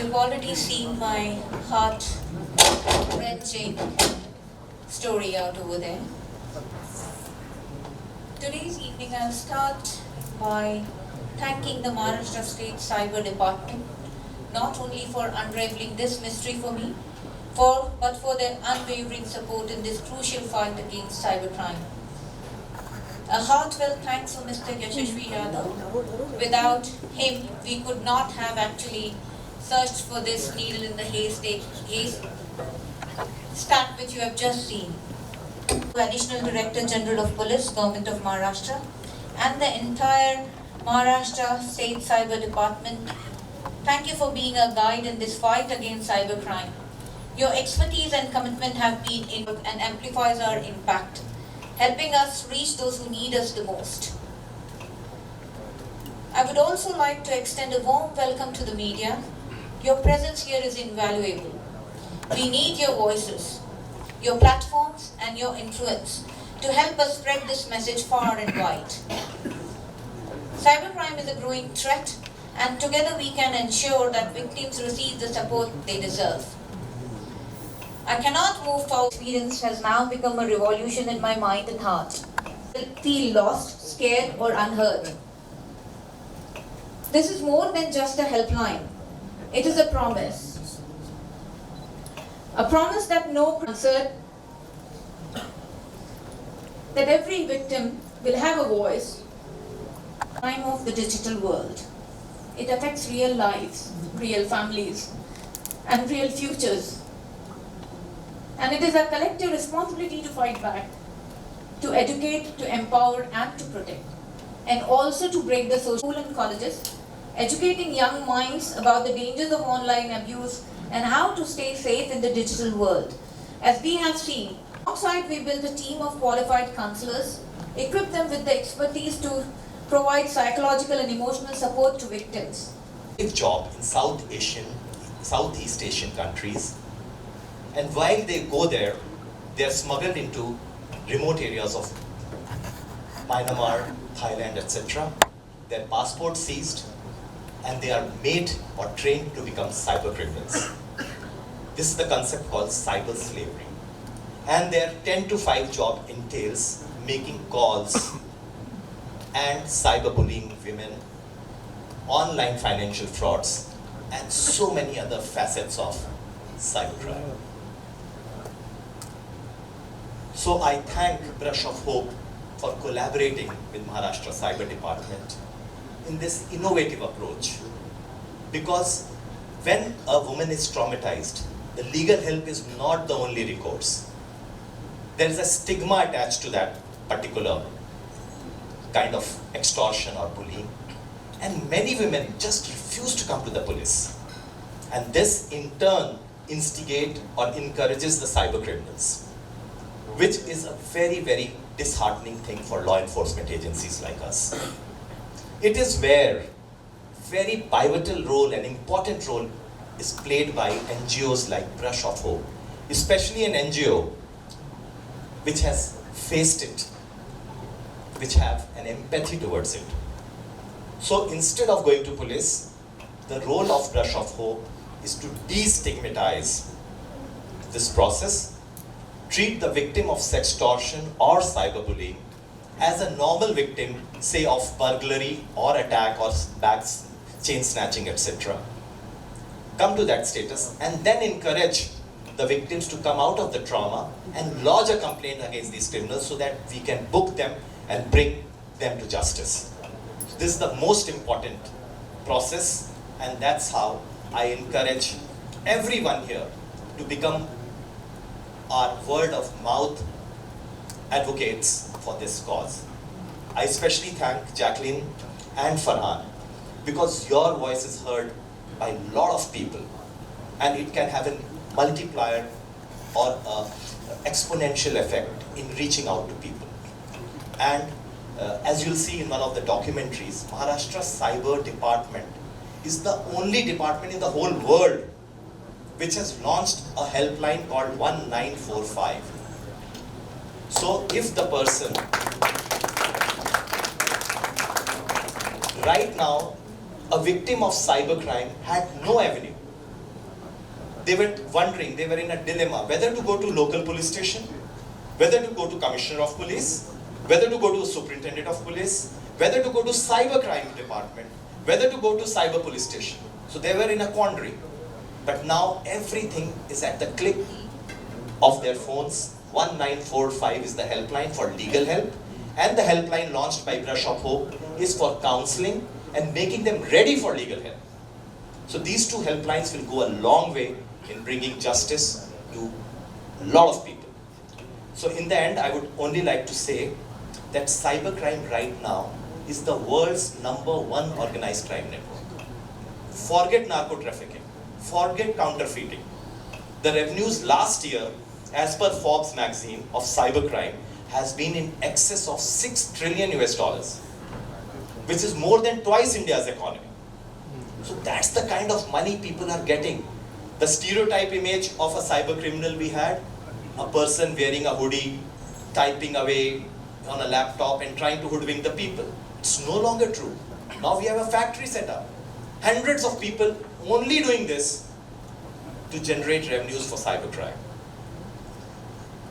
You've already seen my heart-wrenching story out over there. Today's evening I'll start by thanking the Maharashtra State Cyber Department, not only for unraveling this mystery for me, but for their unwavering support in this crucial fight against cybercrime. A heartfelt thanks to Mr. Yashashvi Yadav. Without him, we could not have actually searched for this needle in the haystack which you have just seen. Additional Director General of Police, Government of Maharashtra, and the entire Maharashtra State Cyber Department, thank you for being a guide in this fight against cybercrime. Your expertise and commitment have been input and amplifies our impact, helping us reach those who need us the most. I would also like to extend a warm welcome to the media. Your presence here is invaluable. We need your voices, your platforms, and your influence to help us spread this message far and wide. Cybercrime is a growing threat, and together we can ensure that victims receive the support they deserve. I cannot move forward. Experience has now become a revolution in my mind and heart. I feel lost, scared, or unheard. This is more than just a helpline. It is a promise. A promise that no concern, that every victim will have a voice. Crime of the digital world. It affects real lives, real families, and real futures. And it is our collective responsibility to fight back, to educate, to empower, and to protect. And also to break the social and colleges, educating young minds about the dangers of online abuse and how to stay safe in the digital world. As we have seen, outside we built a team of qualified counselors, equip them with the expertise to provide psychological and emotional support to victims. Job in Southeast Asian countries, and while they go there, they are smuggled into remote areas of Myanmar, Thailand, etc. Their passports seized, and they are made or trained to become cyber criminals. This is the concept called cyber slavery. And their 10 to 5 job entails making calls and cyberbullying women, online financial frauds, and so many other facets of cybercrime. So I thank Brush of Hope for collaborating with Maharashtra Cyber Department in this innovative approach. Because when a woman is traumatized, the legal help is not the only recourse. There is a stigma attached to that particular kind of extortion or bullying. And many women just refuse to come to the police. And this in turn instigates or encourages the cyber criminals, which is a very, very disheartening thing for law enforcement agencies like us. It is where very pivotal role and important role is played by NGOs like Brush of Hope, especially an NGO which has faced it, which have an empathy towards it. So instead of going to police, the role of Brush of Hope is to destigmatize this process, treat the victim of sextortion or cyberbullying as a normal victim, say of burglary or attack or bags, chain snatching, etc. Come to that status and then encourage the victims to come out of the trauma and lodge a complaint against these criminals so that we can book them and bring them to justice. This is the most important process, and that's how I encourage everyone here to become our word of mouth advocates for this cause. I especially thank Jacqueline and Farhan because your voice is heard by a lot of people, and it can have a multiplier or an exponential effect in reaching out to people. And as you'll see in one of the documentaries, Maharashtra Cyber Department is the only department in the whole world which has launched a helpline called 1945. So if the person right now, a victim of cybercrime had no avenue, they were wondering, they were in a dilemma whether to go to local police station, whether to go to commissioner of police, whether to go to superintendent of police, whether to go to cyber crime department, whether to go to cyber police station. So they were in a quandary. But now everything is at the click of their phones. 1945 is the helpline for legal help, and the helpline launched by Brush of Hope is for counseling and making them ready for legal help. So these two helplines will go a long way in bringing justice to a lot of people. So in the end, I would only like to say that cybercrime right now is the world's #1 organized crime network. Forget narco trafficking, forget counterfeiting. The revenues last year, as per Forbes magazine, of cybercrime has been in excess of $6 trillion, which is more than twice India's economy. So that's the kind of money people are getting. The stereotype image of a cyber criminal we had, a person wearing a hoodie, typing away on a laptop and trying to hoodwink the people. It's no longer true. Now we have a factory set up. Hundreds of people only doing this to generate revenues for cybercrime.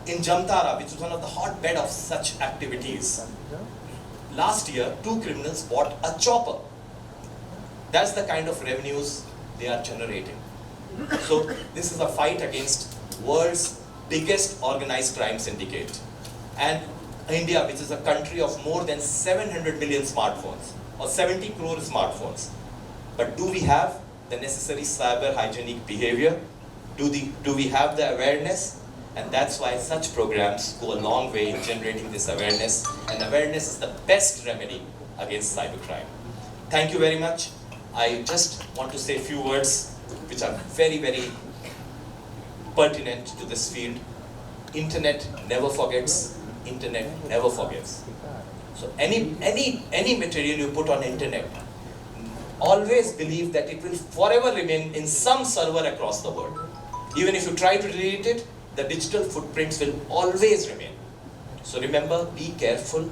In Jamtara, which is one of the hotbed of such activities, last year 2 criminals bought a chopper. That's the kind of revenues they are generating. So this is a fight against world's biggest organized crime syndicate. And India, which is a country of more than 700 million smartphones, or 70 crore smartphones. But do we have the necessary cyber hygienic behavior? Do we have the awareness? And that's why such programs go a long way in generating this awareness. And awareness is the best remedy against cybercrime. Thank you very much. I just want to say a few words which are very, very pertinent to this field. Internet never forgets. Internet never forgets. So any material you put on internet, always believe that it will forever remain in some server across the world. Even if you try to delete it, the digital footprints will always remain. So remember, be careful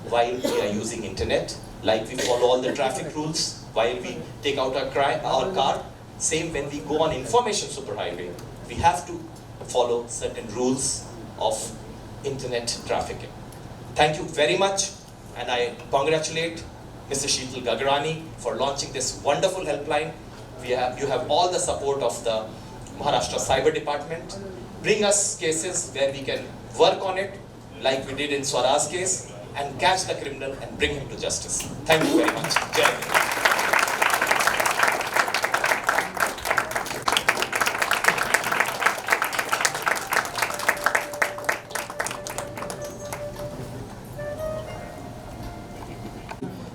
while we are using internet, like we follow all the traffic rules while we take out our car. Same when we go on information superhighway, we have to follow certain rules of internet trafficking. Thank you very much, and I congratulate Mr. Sheetal Gagrani for launching this wonderful helpline. You have all the support of the Maharashtra Cyber Department. Bring us cases where we can work on it, like we did in Swaraj's case, and catch the criminal and bring him to justice. Thank you very much. Jai Hind.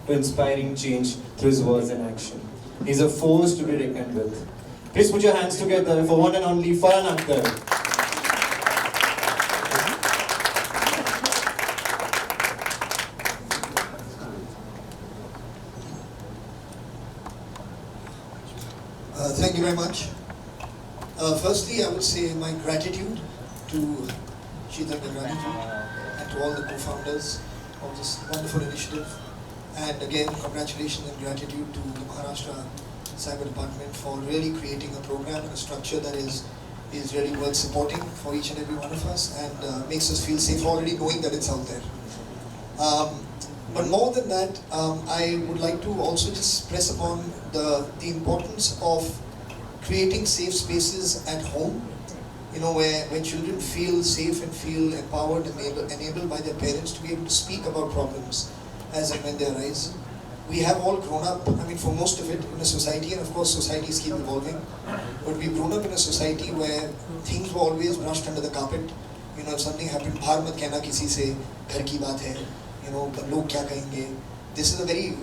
To inspiring change through his words and action. He's a force to be reckoned with. Please put your hands together for one and only Farhan Akhtar. Thank you very much. Firstly, I would say my gratitude to Sheetal Gagrani and to all the co-founders of this wonderful initiative. And again, congratulations and gratitude to the Maharashtra Cyber Department for really creating a program and a structure that is really worth supporting for each and every one of us, and makes us feel safe already knowing that it's out there. But more than that, I would like to also just press upon the importance of creating safe spaces at home, you know, where children feel safe and feel empowered and enabled by their parents to be able to speak about problems as and when they arise. We have all grown up, I mean, for most of it, in a society, and of course societies keep evolving, but we've grown up in a society where things were always brushed under the carpet. You know, if something happened, "Bahar mat kehna kisi se, ghar ki baat hai," you know, "log kya kahenge." This is a very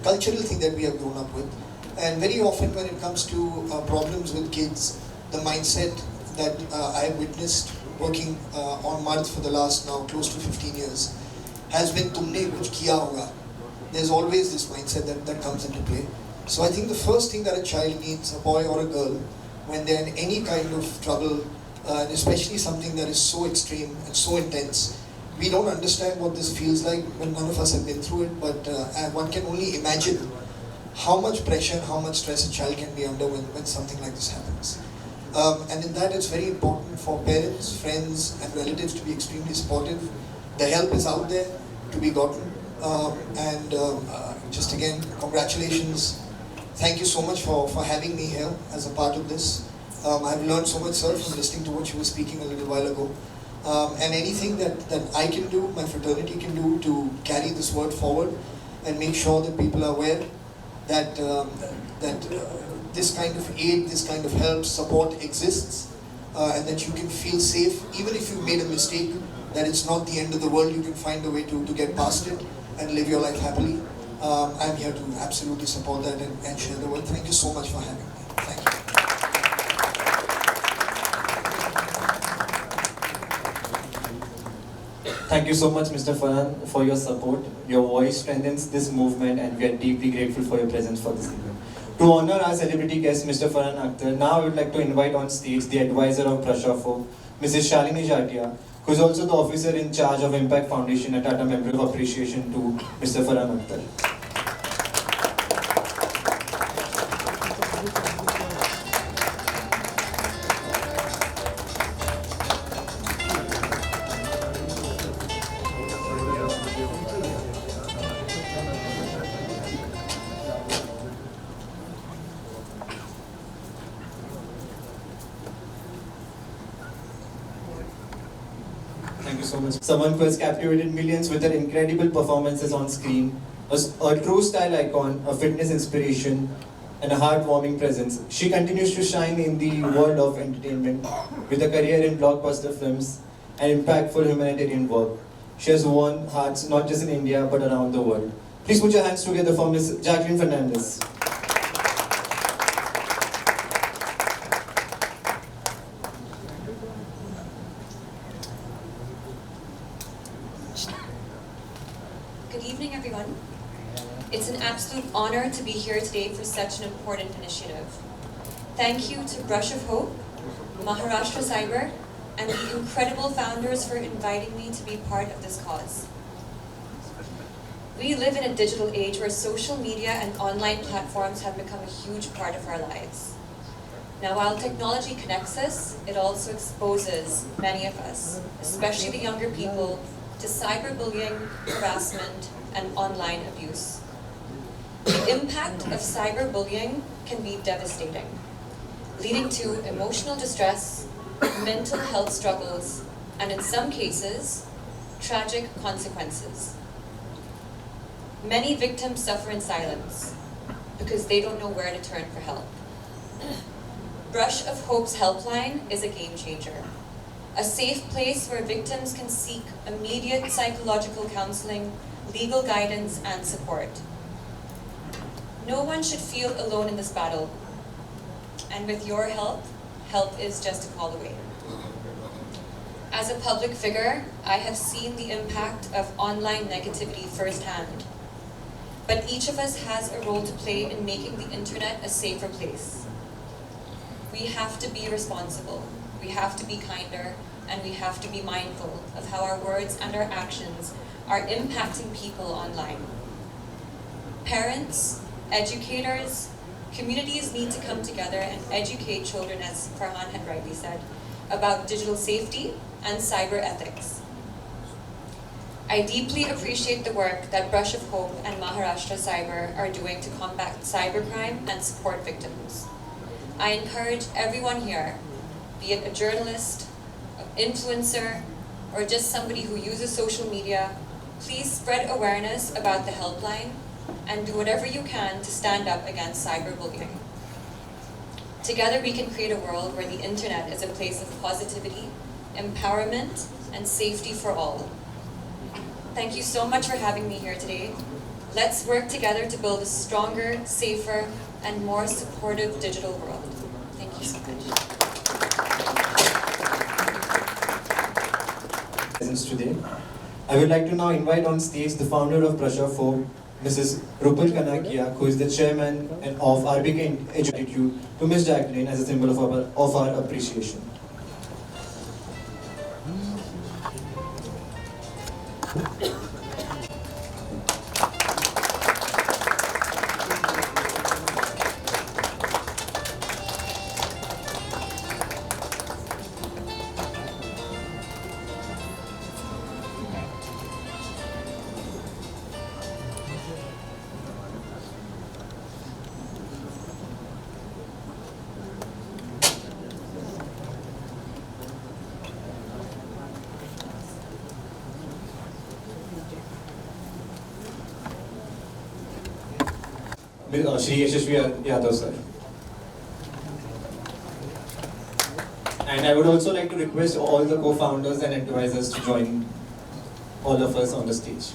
cultural thing that we have grown up with. And very often when it comes to problems with kids, the mindset that I have witnessed working on Mard for the last now close to 15 years has been "tumne kuch kiya hoga." There's always this mindset that comes into play. So I think the first thing that a child needs, a boy or a girl, when they're in any kind of trouble, and especially something that is so extreme and so intense, we don't understand what this feels like when none of us have been through it, but one can only imagine how much pressure, how much stress a child can be under when something like this happens. And in that, it's very important for parents, friends, and relatives to be extremely supportive. The help is out there to be gotten. Just again, congratulations. Thank you so much for having me here as a part of this. I've learned so much, sir, from listening to what you were speaking a little while ago. And anything that I can do, my fraternity can do to carry this word forward and make sure that people are aware that this kind of aid, this kind of help, support exists, and that you can feel safe, even if you've made a mistake, that it's not the end of the world, you can find a way to get past it and live your life happily. I'm here to absolutely support that and share the word. Thank you so much for having me. Thank you. Thank you so much, Mr. Farhan, for your support. Your voice strengthens this movement, and we are deeply grateful for your presence for this evening. To honor our celebrity guest, Mr. Farhan Akhtar, now I would like to invite on stage the advisor of Prashafo, Mrs. Shalini Jatia, who is also the officer in charge of Impact Foundation, a Tata Member of Appreciation to Mr. Farhan Akhtar. Thank you so much. Someone who has captivated millions with her incredible performances on screen, a true style icon, a fitness inspiration, and a heartwarming presence. She continues to shine in the world of entertainment with a career in blockbuster films and impactful humanitarian work. She has won hearts not just in India but around the world. Please put your hands together for Ms. Jacqueline Fernandez. Good evening, everyone. It's an absolute honor to be here today for such an important initiative. Thank you to Brush of Hope, Maharashtra Cyber, and the incredible founders for inviting me to be part of this cause. We live in a digital age where social media and online platforms have become a huge part of our lives. Now, while technology connects us, it also exposes many of us, especially the younger people, to cyberbullying, harassment, and online abuse. The impact of cyberbullying can be devastating, leading to emotional distress, mental health struggles, and in some cases, tragic consequences. Many victims suffer in silence because they don't know where to turn for help. Brush of Hope's helpline is a game changer. A safe place where victims can seek immediate psychological counseling, legal guidance, and support. No one should feel alone in this battle. And with your help, help is just a call away. As a public figure, I have seen the impact of online negativity firsthand. But each of us has a role to play in making the internet a safer place. We have to be responsible. We have to be kinder, and we have to be mindful of how our words and our actions are impacting people online. Parents, educators, communities need to come together and educate children, as Farhan had rightly said, about digital safety and cyber ethics. I deeply appreciate the work that Brush of Hope and Maharashtra Cyber are doing to combat cybercrime and support victims. I encourage everyone here, be it a journalist, an influencer, or just somebody who uses social media, please spread awareness about the helpline and do whatever you can to stand up against cyberbullying. Together we can create a world where the internet is a place of positivity, empowerment, and safety for all. Thank you so much for having me here today. Let's work together to build a stronger, safer, and more supportive digital world. Thank you so much. Today, I would like to now invite on stage the founder of Prashafo, Mrs. Rupal Kanakia, who is the chairman of RBK Educate, to Ms. Jacqueline as a symbol of our appreciation. Shri Yashasvi Yadav sir. And I would also like to request all the co-founders and advisors to join all of us on the stage.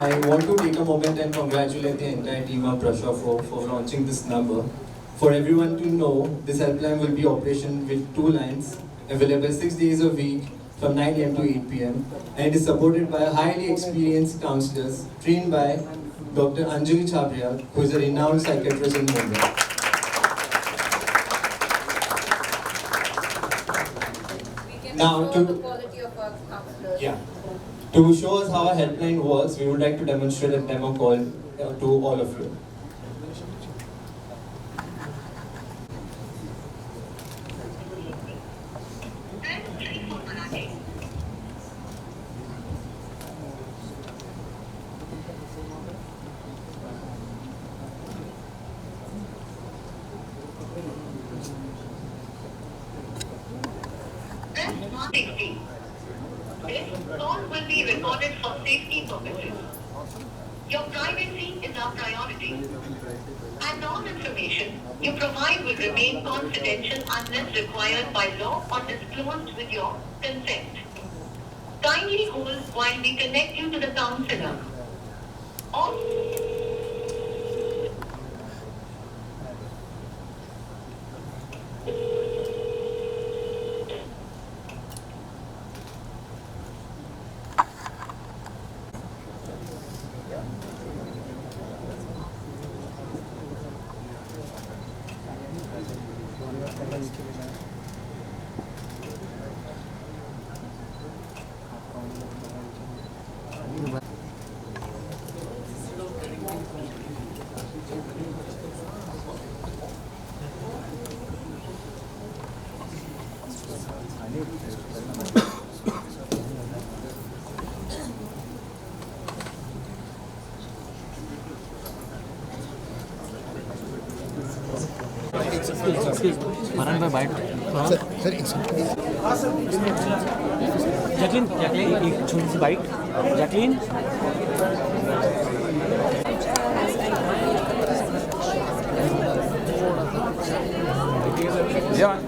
I want to take a moment and congratulate the entire team of Brushoff for launching this number. For everyone to know, this helpline will be operational with 2 lines, available 6 days a week from 9 am to 8 pm, and it is supported by highly experienced counselors trained by Dr. Anjali Chhabria, who is a renowned psychiatrist in Mumbai. We can Now show to- the quality of our counselors. Yeah. To show us how our helpline works, we would like to demonstrate a demo call to all of you. Press 160. This call will be recorded for safety purposes. Your privacy is our priority. And all information you provide will remain confidential unless required by law or disclosed with your consent. Kindly hold while we connect you to the counselor. All Farhan भाई bite Jacqueline Jacqueline एक छोटी सी bite Jacqueline Yeah.